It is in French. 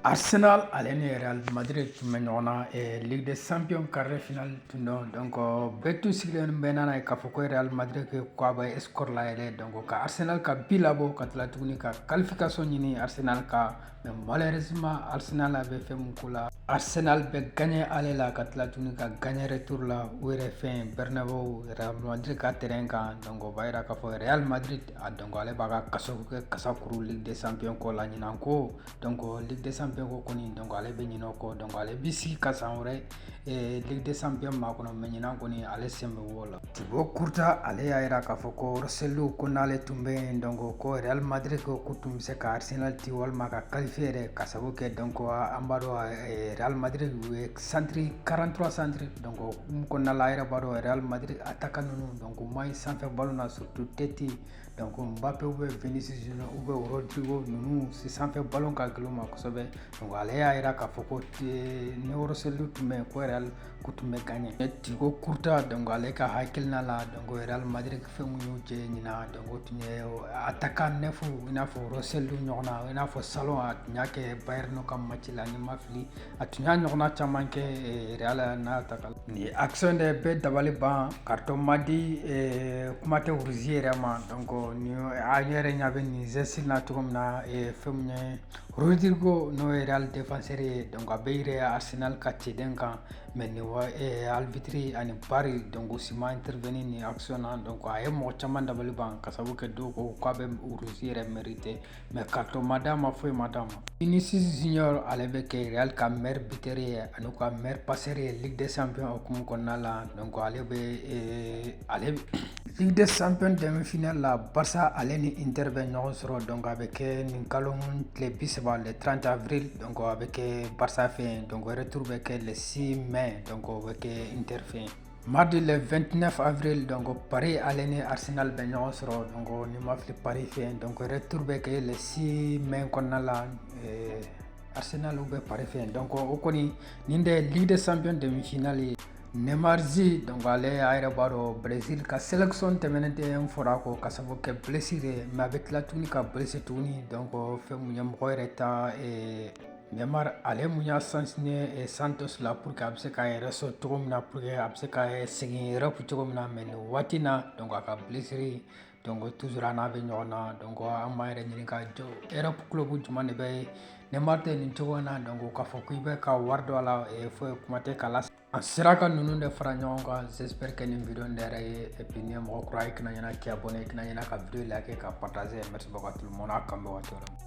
Arsenal ale ni Real Madrid tun bɛ ɲɔgɔn na Ligue des Champions quart de finale tun don donc bɛɛ tun sigilen bɛ n'a ye k'a fɔ ko Real Madrid k'a bɛ score layɛlɛ donc ka Arsenal ka bi labɔ ka tila tuguni ka qualification ɲini Arsenal ka mais malheureusement Arsenal a bɛ fɛn mun ko la Arsenal bɛ gagné ale la ka tila tuguni ka gagné retour la u yɛrɛ fɛn Bernabeu Real Madrid ka terrain kan donc o b'a yira k'a fɔ Real Madrid donc ale b'a ka kaso kɛ kasakuru Ligue des Champions ko la ɲinan ko donc Ligue des Champions ko kɔni donc ale bɛ ɲinɛ o kɔ donc ale bɛ sigi ka san wɛrɛ Ligue des Champions ma kɔnɔ mais ɲinan kɔni ale sen bɛ wo la Thibaut Courtois ale y'a yira k'a fɔ ko Rossellu ko n'ale tun bɛ yen donc ko Real Madrid ko tun bɛ se ka Arsenal ci walima ka qualifier yɛrɛ ka sabu kɛ donc an b'a dɔn Real Madrid u ye centre 43 centre donc mun kɔnɔna la a yɛrɛ b'a dɔn Real Madrid attaquant ninnu donc u ma ɲi sanfɛ ballon na surtout Tete donc Mbappé ou bien Vinicius Junior ou bien Rodrigo ninnu si sanfɛ ballon ka gɛlɛn u ma kosɛbɛ donc ale y'a yira k'a fɔ ko ni Rossellu tun bɛ yen ko Real ko tun bɛ gagné Thibaut Courtois donc ale ka hakilina la donc Real Madrid fɛn mun y'u jɛ ɲinan donc o tun ye attaquant neuf i n'a fɔ Rossellu ɲɔgɔnna i n'a fɔ Salon a tun y'a kɛ Bayern ka match la ni ma fili a tun y'a ɲɔgɔnna caman kɛ Real n'a attaquant ni action de bɛɛ dabali ban carton ma di kuma tɛ rouge yɛrɛ ma donc ni a yɛrɛ ɲɛ bɛ nin geste na cogo min na fɛn mun ye Rodrigo n'o ye Real défenseur ye donc a bɛ yira Arsenal ka ciden kan mais ni arbitre ani VAR donc o si ma intervenir ni action na donc a ye mɔgɔ caman dabali ban ka sabu kɛ dɔw ko k'a bɛ rouge yɛrɛ mérité mais carton ma d'a ma foyi ma d'a ma Vinicius Junior ale bɛ kɛ Real ka meilleur buteur ye ani ka meilleur passeur ye Ligue des Champions hukumu kɔnɔna la donc ale bɛ Ligue des Champions demi-finale la Barça ale ni Inter bɛ ɲɔgɔn sɔrɔ donc a bɛ kɛ nin kalo tile 30 le 30 avril donc a bɛ kɛ Barça fɛ yen donc retour bɛ kɛ le 6 mai donc o bɛ kɛ Inter fɛ yen mardi le 29 avril donc Paris ale ni Arsenal bɛ ɲɔgɔn sɔrɔ donc ni ma fili Paris fɛ yen donc retour bɛ kɛ le 6 mai kɔnɔna la Arsenal ou bɛ Paris fɛ yen donc o kɔni nin de Ligue des Champions demi-finale ye Neymar donc ale a yɛrɛ b'a dɔn Brésil ka sélection tɛmɛnen tɛ fɔra ko ka sabu kɛ blessure mais a bɛ tila tuguni ka blessé tuguni donc fɛn mun ye mɔgɔ yɛrɛ ta Neymar ale mun y'a sanctionné Santos la pour que a bɛ se k'a yɛrɛ sɔrɔ cogo min na pour que a bɛ se ka segin Europe cogo min na mais nin waati na donc a ka blessure donc toujours a n'a bɛ ɲɔgɔn na donc an b'a yɛrɛ ɲini ka jɔ Europe club jumɛn de bɛ Neymar tɛ nin cogo in na donc k'a fɔ k'i bɛ ka wari don a la foyi kuma tɛ k'a la an sera ka ninnu de fara ɲɔgɔn kan j'espère que nin video in yɛrɛ ye et puis ni ye mɔgɔ kura ye i kana ɲinɛ k'i abonné i kana ɲinɛ ka video like ka partager merci beaucoup à tout le monde a kan bɛ waati wɛrɛ